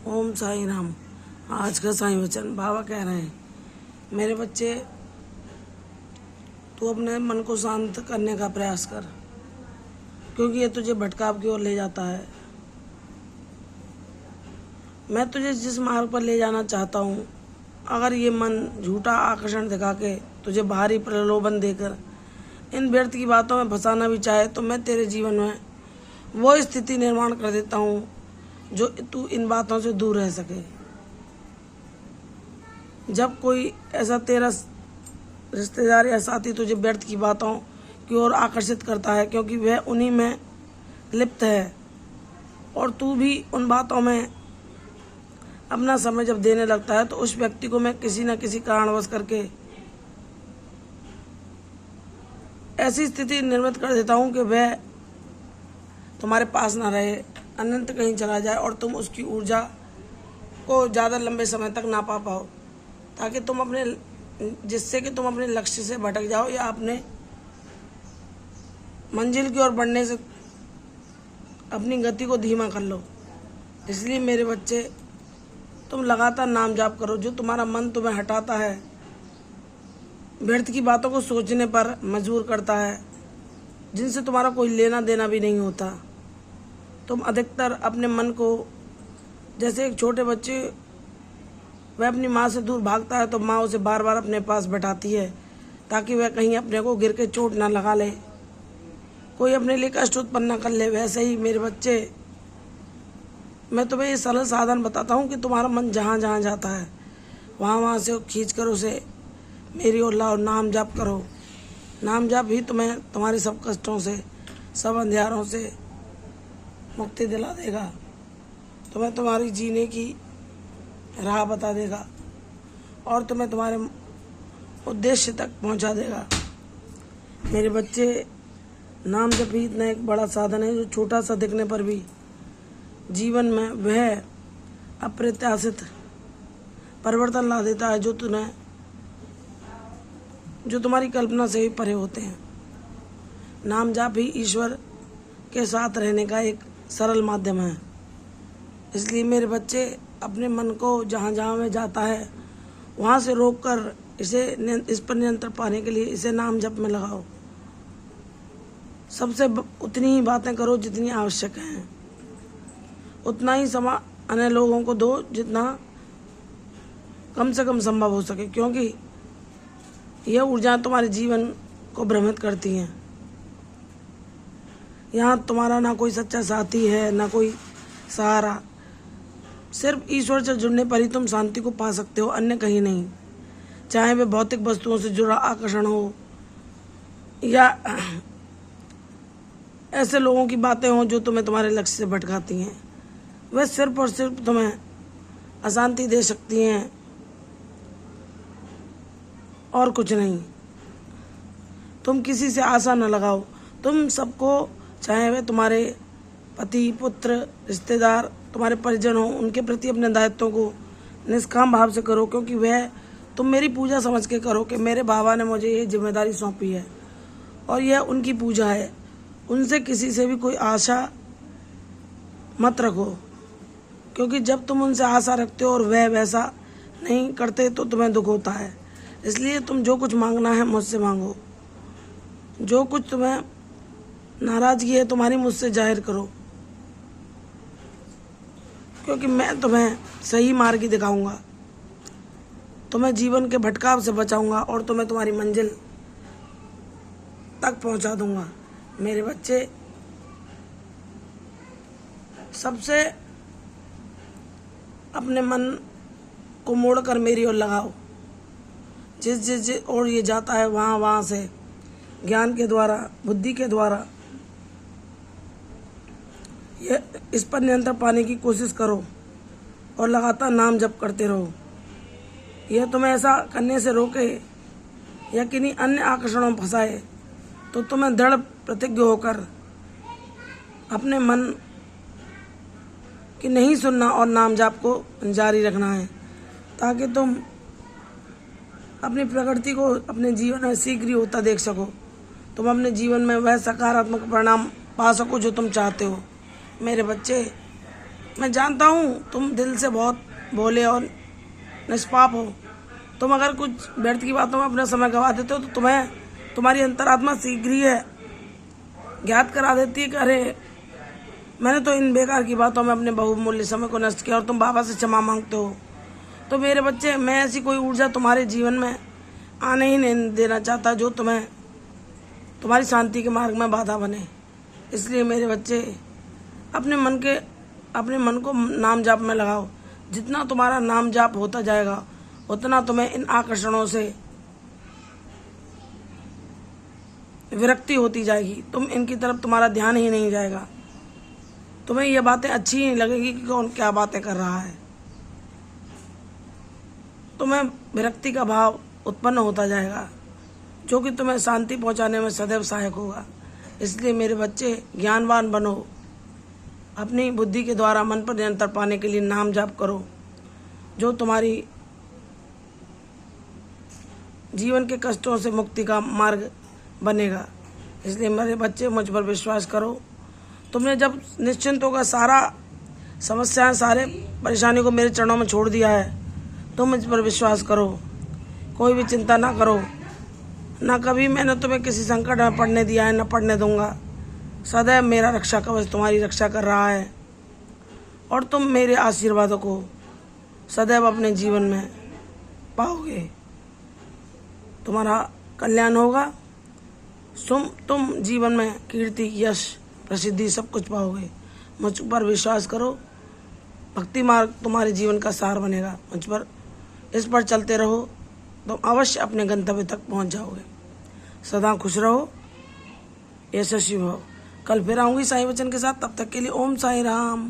ओम साई राम। आज का साईं वचन बाबा कह रहे हैं, मेरे बच्चे तू अपने मन को शांत करने का प्रयास कर, क्योंकि ये तुझे भटकाव की ओर ले जाता है। मैं तुझे जिस मार्ग पर ले जाना चाहता हूँ, अगर ये मन झूठा आकर्षण दिखा के तुझे बाहरी प्रलोभन देकर इन व्यर्थ की बातों में फंसाना भी चाहे, तो मैं तेरे जीवन में वो स्थिति निर्माण कर देता हूँ जो तू इन बातों से दूर रह सके। जब कोई ऐसा तेरा रिश्तेदार या साथी तुझे व्यर्थ की बातों की ओर आकर्षित करता है, क्योंकि वह उन्हीं में लिप्त है, और तू भी उन बातों में अपना समय जब देने लगता है, तो उस व्यक्ति को मैं किसी न किसी कारणवश करके ऐसी स्थिति निर्मित कर देता हूँ कि वह तुम्हारे पास ना रहे, अनंत कहीं चला जाए और तुम उसकी ऊर्जा को ज़्यादा लंबे समय तक ना पा पाओ, ताकि जिससे कि तुम अपने लक्ष्य से भटक जाओ या अपने मंजिल की ओर बढ़ने से अपनी गति को धीमा कर लो। इसलिए मेरे बच्चे, तुम लगातार नाम जाप करो। जो तुम्हारा मन तुम्हें हटाता है, व्यर्थ की बातों को सोचने पर मजबूर करता है, जिनसे तुम्हारा कोई लेना देना भी नहीं होता। तुम अधिकतर अपने मन को, जैसे एक छोटे बच्चे वह अपनी माँ से दूर भागता है तो माँ उसे बार बार अपने पास बैठाती है, ताकि वह कहीं अपने को गिर के चोट ना लगा ले, कोई अपने लिए कष्ट उत्पन्न न कर ले। वैसे ही मेरे बच्चे, मैं तुम्हें ये सरल साधन बताता हूँ कि तुम्हारा मन जहाँ जहाँ जाता है, वहाँ से खींच कर उसे मेरी ओर लाओ। नाम जाप करो। नाम जाप ही तुम्हें तुम्हारे सब कष्टों से, सब अंधियारों से मुक्ति दिला देगा, तुम्हें तुम्हारी जीने की राह बता देगा और तुम्हें तुम्हारे उद्देश्य तक पहुंचा देगा। मेरे बच्चे, नाम जप ही इतना एक बड़ा साधन है जो छोटा सा दिखने पर भी जीवन में वह अप्रत्याशित परिवर्तन ला देता है जो तुम्हारी कल्पना से भी परे होते हैं। नाम जाप ही ईश्वर के साथ रहने का एक सरल माध्यम है। इसलिए मेरे बच्चे, अपने मन को जहाँ जहाँ में जाता है वहाँ से रोककर इस पर नियंत्रण पाने के लिए इसे नाम जप में लगाओ। सबसे उतनी ही बातें करो जितनी आवश्यक हैं, उतना ही समय अन्य लोगों को दो जितना कम से कम संभव हो सके, क्योंकि यह ऊर्जा तुम्हारे जीवन को भ्रमित करती हैं। यहाँ तुम्हारा ना कोई सच्चा साथी है, ना कोई सहारा। सिर्फ ईश्वर से जुड़ने पर ही तुम शांति को पा सकते हो, अन्य कहीं नहीं। चाहे वे भौतिक वस्तुओं से जुड़ा आकर्षण हो या ऐसे लोगों की बातें हों जो तुम्हें तुम्हारे लक्ष्य से भटकाती हैं, वह सिर्फ और सिर्फ तुम्हें अशांति दे सकती हैं और कुछ नहीं। तुम किसी से आशा न लगाओ। तुम सबको, चाहे वे तुम्हारे पति, पुत्र, रिश्तेदार, तुम्हारे परिजन हो, उनके प्रति अपने दायित्वों को निष्काम भाव से करो, क्योंकि वह तुम मेरी पूजा समझ के करो कि मेरे बाबा ने मुझे ये जिम्मेदारी सौंपी है और यह उनकी पूजा है। उनसे किसी से भी कोई आशा मत रखो, क्योंकि जब तुम उनसे आशा रखते हो और वह वैसा नहीं करते तो तुम्हें दुख होता है। इसलिए तुम जो कुछ मांगना है मुझसे मांगो। जो कुछ तुम्हें नाराजगी है तुम्हारी, मुझसे जाहिर करो, क्योंकि मैं तुम्हें सही मार्ग दिखाऊंगा, तुम्हें जीवन के भटकाव से बचाऊंगा और तुम्हें तुम्हारी मंजिल तक पहुंचा दूंगा। मेरे बच्चे, सबसे अपने मन को मोड़कर मेरी ओर लगाओ। जिस ओर ये जाता है वहाँ से ज्ञान के द्वारा, बुद्धि के द्वारा इस पर नियंत्रण पाने की कोशिश करो और लगातार नाम जप करते रहो। यह तुम्हें ऐसा करने से रोके या किन्हीं अन्य आकर्षणों में फंसाए, तो तुम्हें दृढ़ प्रतिज्ञ होकर अपने मन की नहीं सुनना और नाम जाप को जारी रखना है, ताकि तुम अपनी प्रकृति को अपने जीवन में शीघ्र ही होता देख सको। तुम अपने जीवन में वह सकारात्मक परिणाम पा सको जो तुम चाहते हो। मेरे बच्चे, मैं जानता हूँ तुम दिल से बहुत भोले और निष्पाप हो। तुम अगर कुछ व्यर्थ की बातों में अपना समय गवा देते हो तो तुम्हें तुम्हारी अंतरात्मा शीघ्र ही है ज्ञात करा देती है कि अरे मैंने तो इन बेकार की बातों में अपने बहुमूल्य समय को नष्ट किया और तुम बाबा से क्षमा मांगते हो। तो मेरे बच्चे, मैं ऐसी कोई ऊर्जा तुम्हारे जीवन में आने ही नहीं देना चाहता जो तुम्हें तुम्हारी शांति के मार्ग में बाधा बने। इसलिए मेरे बच्चे, अपने मन को नाम जाप में लगाओ। जितना तुम्हारा नाम जाप होता जाएगा उतना तुम्हें इन आकर्षणों से विरक्ति होती जाएगी। तुम इनकी तरफ तुम्हारा ध्यान ही नहीं जाएगा। तुम्हें ये बातें अच्छी नहीं लगेगी कि कौन क्या बातें कर रहा है। तुम्हें विरक्ति का भाव उत्पन्न होता जाएगा जो कि तुम्हें शांति पहुंचाने में सदैव सहायक होगा। इसलिए मेरे बच्चे, ज्ञानवान बनो। अपनी बुद्धि के द्वारा मन पर नियंत्रण पाने के लिए नाम जाप करो जो तुम्हारी जीवन के कष्टों से मुक्ति का मार्ग बनेगा। इसलिए मेरे बच्चे, मुझ पर विश्वास करो। तुमने जब निश्चिंत होकर सारा समस्याएं, सारे परेशानी को मेरे चरणों में छोड़ दिया है, तुम मुझ पर विश्वास करो। कोई भी चिंता ना करो। ना कभी मैंने तुम्हें किसी संकट में पड़ने दिया है, न पड़ने दूंगा। सदैव मेरा रक्षा कवच तुम्हारी रक्षा कर रहा है और तुम मेरे आशीर्वादों को सदैव अपने जीवन में पाओगे। तुम्हारा कल्याण होगा। तुम जीवन में कीर्ति, यश, प्रसिद्धि सब कुछ पाओगे। मुझ पर विश्वास करो। भक्ति मार्ग तुम्हारे जीवन का सार बनेगा। मुझ पर इस पर चलते रहो, तुम अवश्य अपने गंतव्य तक पहुंच जाओगे। सदा खुश रहो, यशस्वी हो। कल फिर आऊंगी साईं वचन के साथ। तब तक के लिए ओम साईं राम।